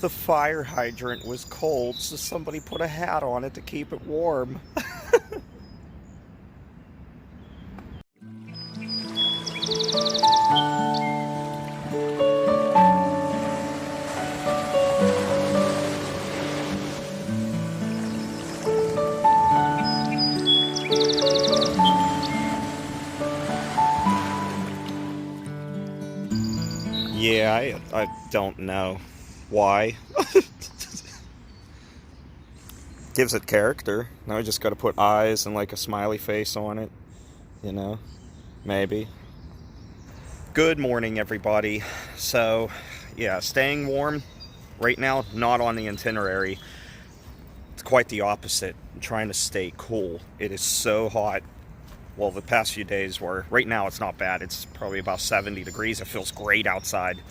The fire hydrant was cold, so somebody put a hat on it to keep it warm. Yeah, I don't know why. Gives it character. Now I just got to put eyes and like a smiley face on it, you know, maybe. Good morning, everybody. So, yeah, staying warm right now, not on the itinerary. It's quite the opposite. I'm trying to stay cool. It is so hot. Well, the past few days were. Right now it's not bad. It's probably about 70 degrees. It feels great outside.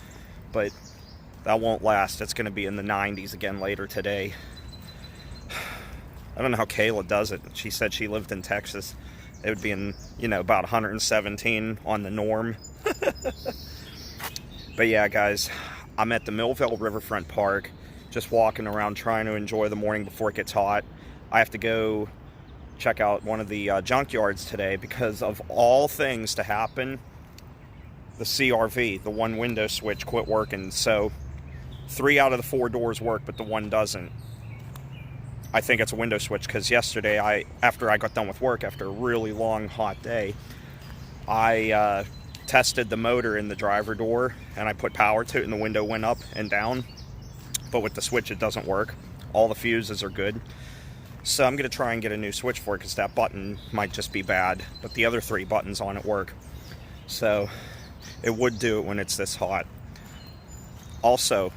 But that won't last. It's going to be in the 90s again later today. I don't know how Kayla does it. She said she lived in Texas. It would be in, about 117 on the norm. But yeah, guys, I'm at the Millvale Riverfront Park, just walking around trying to enjoy the morning before it gets hot. I have to go check out one of the junkyards today because of all things to happen, the CRV, the one window switch, quit working. So 3 out of the 4 doors work, but the one doesn't. I think it's a window switch because yesterday, after I got done with work, after a really long, hot day, I tested the motor in the driver door and I put power to it and the window went up and down. But with the switch, it doesn't work. All the fuses are good. So I'm going to try and get a new switch for it because that button might just be bad. But the other 3 buttons on it work. So it would do it when it's this hot. Also,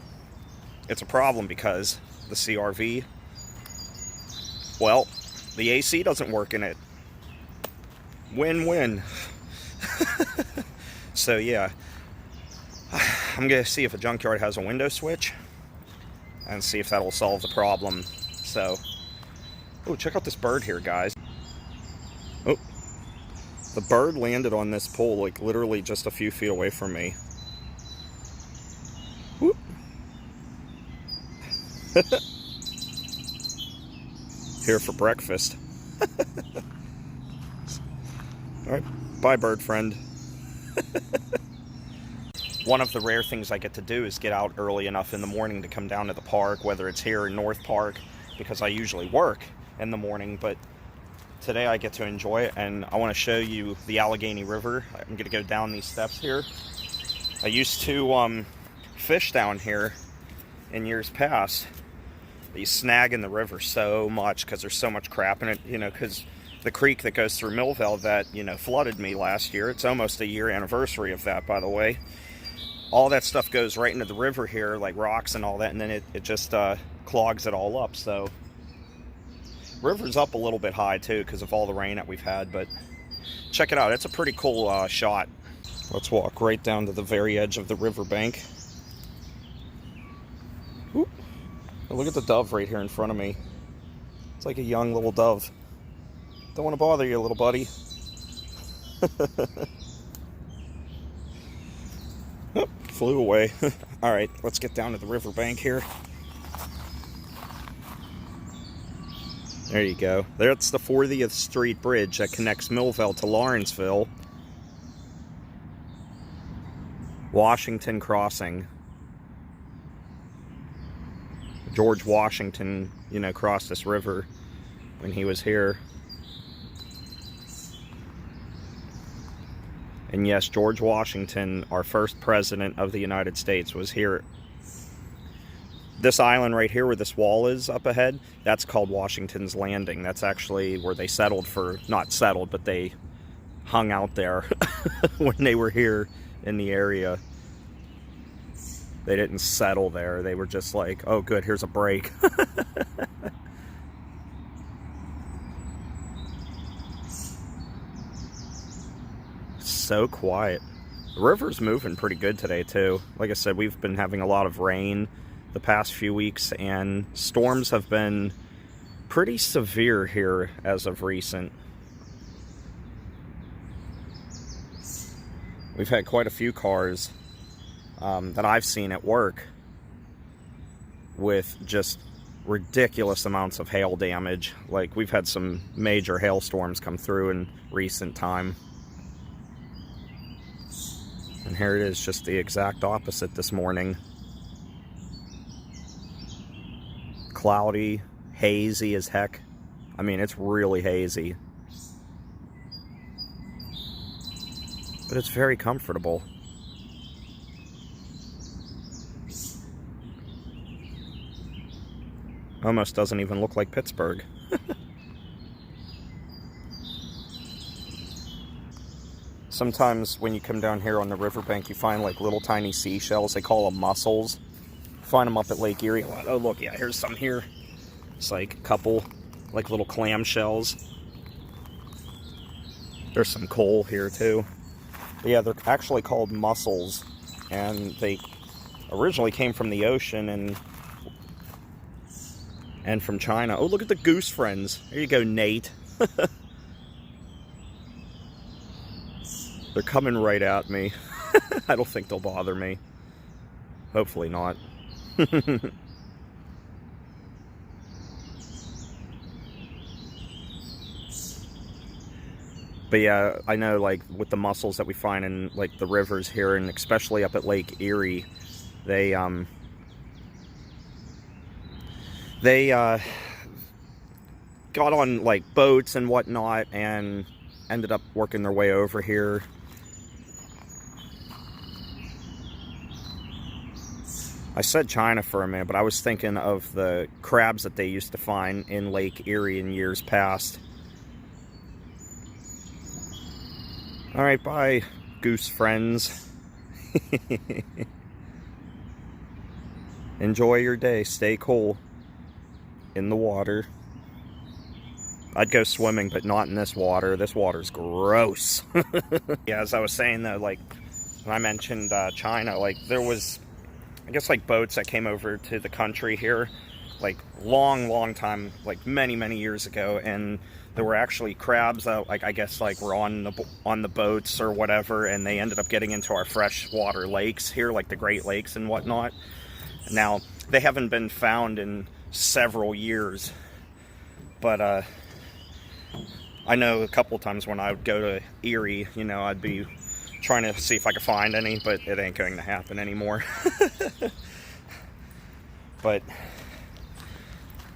it's a problem because the CRV, well, the AC doesn't work in it. Win-win. So yeah, I'm going to see if a junkyard has a window switch and see if that'll solve the problem. So, oh, check out this bird here, guys. Oh, the bird landed on this pole, like literally just a few feet away from me. Whoop. Here for breakfast. All right, bye, bird friend. One of the rare things I get to do is get out early enough in the morning to come down to the park, whether it's here in North Park, because I usually work in the morning, but today I get to enjoy it, and I want to show you the Allegheny River. I'm going to go down these steps here. I used to fish down here in years past. You snag in the river so much because there's so much crap in it, because the creek that goes through Millvale that, flooded me last year. It's almost a year anniversary of that, by the way. All that stuff goes right into the river here, like rocks and all that, and then it just clogs it all up. So river's up a little bit high too because of all the rain that we've had, but check it out. It's a pretty cool shot. Let's walk right down to the very edge of the riverbank. Whoop. Look at the dove right here in front of me. It's like a young little dove. Don't want to bother you, little buddy. Oh, flew away. All right, let's get down to the riverbank here. There you go. That's the 40th Street Bridge that connects Millvale to Lawrenceville. Washington Crossing. George Washington, crossed this river when he was here. And yes, George Washington, our first president of the United States, was here. This island right here where this wall is up ahead, that's called Washington's Landing. That's actually where they settled not settled, but they hung out there when they were here in the area. They didn't settle there. They were just like, oh good, here's a break. So quiet. The river's moving pretty good today too. Like I said, we've been having a lot of rain the past few weeks, and storms have been pretty severe here as of recent. We've had quite a few cars that I've seen at work with just ridiculous amounts of hail damage. Like, we've had some major hailstorms come through in recent time. And here it is, just the exact opposite this morning. Cloudy, hazy as heck. I mean, it's really hazy. But it's very comfortable. Almost doesn't even look like Pittsburgh. Sometimes when you come down here on the riverbank, you find like little tiny seashells. They call them mussels. Find them up at Lake Erie a lot. Oh, look, yeah, here's some here. It's like a couple, like little clam shells. There's some coal here too. But yeah, they're actually called mussels, and they originally came from the ocean and from China. Oh, look at the goose friends. There you go, Nate. They're coming right at me. I don't think they'll bother me. Hopefully not. But yeah, I know, like, with the mussels that we find in, like, the rivers here, and especially up at Lake Erie, they got on, like, boats and whatnot and ended up working their way over here. I said China for a minute, but I was thinking of the crabs that they used to find in Lake Erie in years past. Alright, bye, goose friends. Enjoy your day. Stay cool in the water. I'd go swimming, but not in this water. This water's gross. Yeah, as I was saying, though, like, when I mentioned China, like, there was, I guess, like, boats that came over to the country here, like, long time, like, many years ago, and there were actually crabs that, like, I guess, like, were on the boats or whatever, and they ended up getting into our freshwater lakes here, like the Great Lakes and whatnot. Now, they haven't been found in several years, but I know a couple times when I would go to Erie, you know, I'd be trying to see if I could find any, but it ain't going to happen anymore. But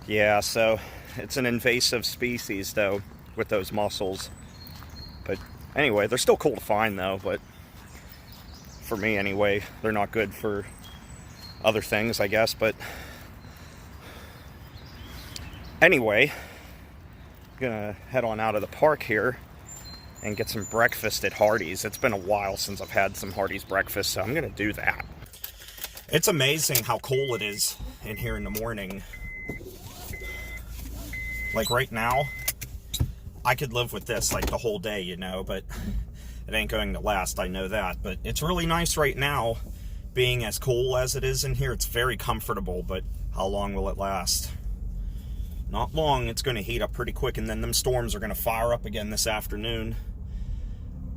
yeah, so it's an invasive species, though, with those mussels. But anyway, they're still cool to find, though, but for me anyway, they're not good for other things, I guess. But anyway, I'm gonna head on out of the park here and get some breakfast at Hardee's. It's been a while since I've had some Hardee's breakfast, so I'm gonna do that. It's amazing how cool it is in here in the morning. Like right now, I could live with this like the whole day, you know, but it ain't going to last, I know that. But it's really nice right now, being as cool as it is in here. It's very comfortable, but how long will it last? Not long. It's going to heat up pretty quick, and then them storms are going to fire up again this afternoon.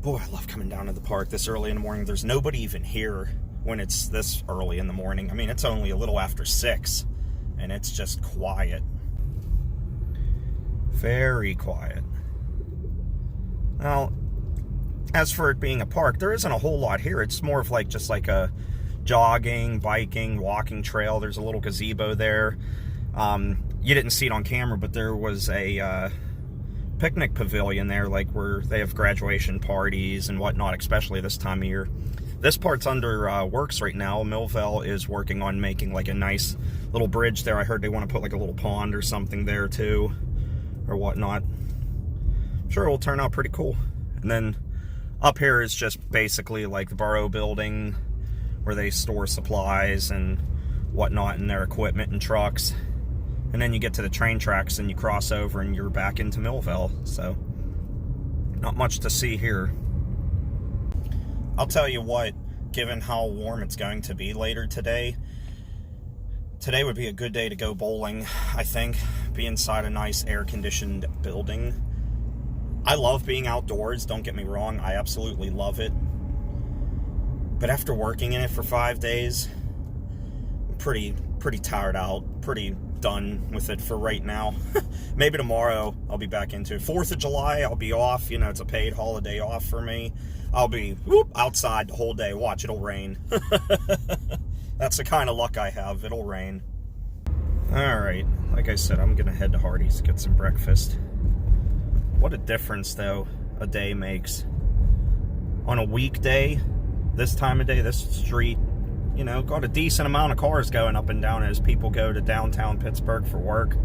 Boy, I love coming down to the park this early in the morning. There's nobody even here when it's this early in the morning. I mean, it's only a little after 6, and it's just quiet. Very quiet. Now, as for it being a park, there isn't a whole lot here. It's more of like just like a jogging, biking, walking trail. There's a little gazebo there. You didn't see it on camera, but there was a picnic pavilion there, like where they have graduation parties and whatnot, especially this time of year. This part's under works right now. Millvale is working on making like a nice little bridge there. I heard they want to put like a little pond or something there too, or whatnot. I'm sure it will turn out pretty cool. And then up here is just basically like the borough building where they store supplies and whatnot and their equipment and trucks. And then you get to the train tracks and you cross over and you're back into Millvale. So, not much to see here. I'll tell you what, given how warm it's going to be later today, today would be a good day to go bowling, I think. Be inside a nice air-conditioned building. I love being outdoors, don't get me wrong. I absolutely love it. But after working in it for 5 days, I'm pretty pretty tired out, pretty done with it for right now. Maybe tomorrow I'll be back into it. 4th of July, I'll be off. You know, it's a paid holiday off for me. I'll be outside the whole day. Watch, it'll rain. That's the kind of luck I have. It'll rain. Alright, like I said, I'm going to head to Hardee's to get some breakfast. What a difference, though, a day makes. On a weekday, this time of day, this street, you know, got a decent amount of cars going up and down as people go to downtown Pittsburgh for work.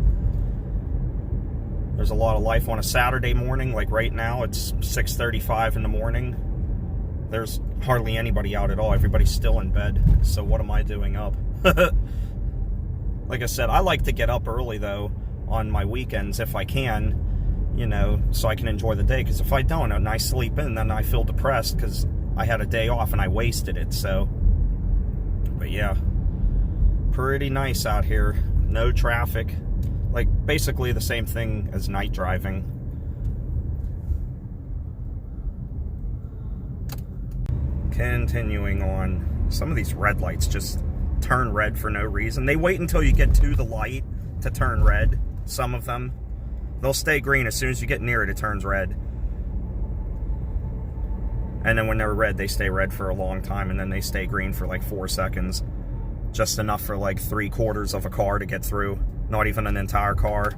There's a lot of life on a Saturday morning. Like right now, it's 6:35 in the morning. There's hardly anybody out at all. Everybody's still in bed. So what am I doing up? Like I said, I like to get up early, though, on my weekends if I can, you know, so I can enjoy the day. Because if I don't and I sleep in, then I feel depressed because I had a day off and I wasted it. So, but yeah, pretty nice out here. No traffic. Like, basically the same thing as night driving. Continuing on, some of these red lights just turn red for no reason. They wait until you get to the light to turn red. Some of them, they'll stay green. As soon as you get near it, it turns red. And then when they're red, they stay red for a long time, and then they stay green for like 4 seconds. Just enough for like 3/4 of a car to get through. Not even an entire car.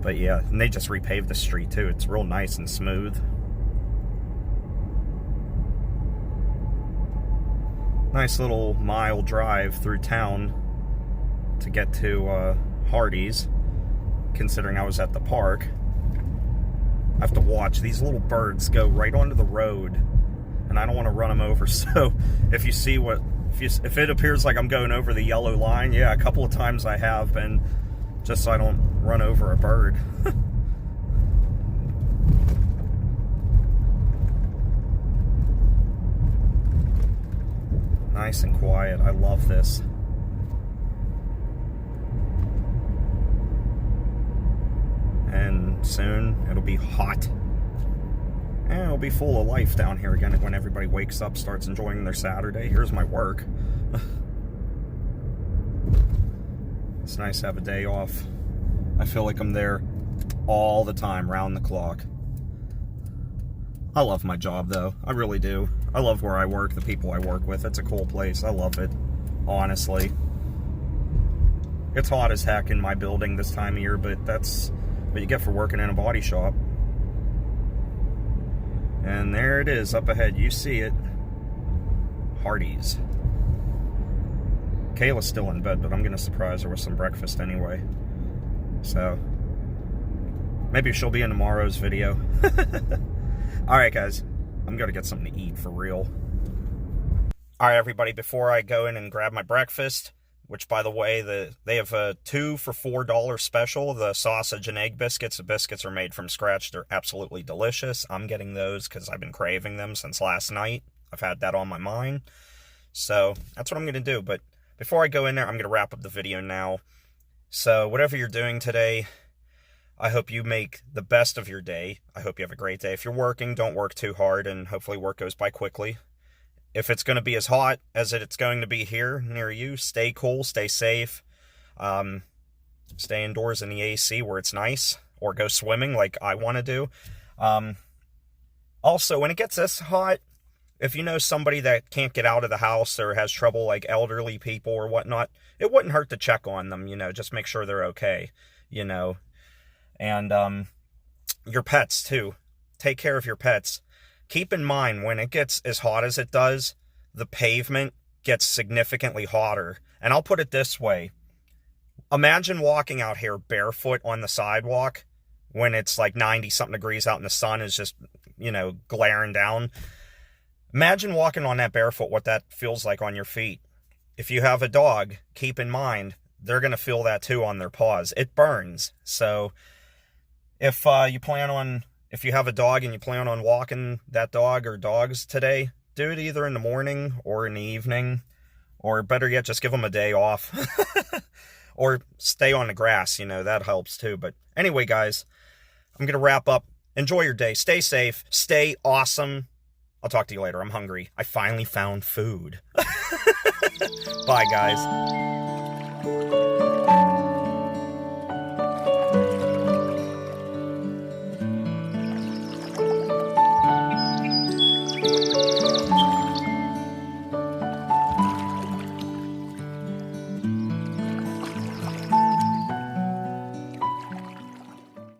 But yeah, and they just repaved the street too. It's real nice and smooth. Nice little mile drive through town to get to Hardee's, considering I was at the park. I have to watch these little birds go right onto the road, and I don't want to run them over. So if you see what, if it appears like I'm going over the yellow line, yeah, a couple of times I have been, just so I don't run over a bird. Nice and quiet. I love this. And soon it'll be hot. And it'll be full of life down here again when everybody wakes up, starts enjoying their Saturday. Here's my work. It's nice to have a day off. I feel like I'm there all the time, round the clock. I love my job, though. I really do. I love where I work, the people I work with. It's a cool place. I love it, honestly. It's hot as heck in my building this time of year, but that's what you get for working in a body shop. And there it is up ahead. You see it. Hardee's. Kayla's still in bed, but I'm going to surprise her with some breakfast anyway. So, maybe she'll be in tomorrow's video. Alright guys, I'm going to get something to eat for real. Alright everybody, before I go in and grab my breakfast, which by the way, they have a 2 for $4 special, the sausage and egg biscuits. The biscuits are made from scratch. They're absolutely delicious. I'm getting those because I've been craving them since last night. I've had that on my mind. So, that's what I'm going to do. But before I go in there, I'm going to wrap up the video now. So, whatever you're doing today, I hope you make the best of your day. I hope you have a great day. If you're working, don't work too hard, and hopefully work goes by quickly. If it's going to be as hot as it's going to be here near you, stay cool, stay safe. Stay indoors in the AC where it's nice, or go swimming like I want to do. Also, when it gets this hot, if you know somebody that can't get out of the house or has trouble, like elderly people or whatnot, it wouldn't hurt to check on them, you know, just make sure they're okay, you know. And your pets, too. Take care of your pets. Keep in mind, when it gets as hot as it does, the pavement gets significantly hotter. And I'll put it this way. Imagine walking out here barefoot on the sidewalk when it's like 90-something degrees out and the sun is just, you know, glaring down. Imagine walking on that barefoot, what that feels like on your feet. If you have a dog, keep in mind, they're going to feel that too on their paws. It burns. So if if you have a dog and you plan on walking that dog or dogs today, do it either in the morning or in the evening, or better yet, just give them a day off. Or stay on the grass, you know, that helps too. But anyway, guys, I'm going to wrap up. Enjoy your day. Stay safe. Stay awesome. I'll I'll talk to you later. I'm hungry. I finally found food. Bye, guys.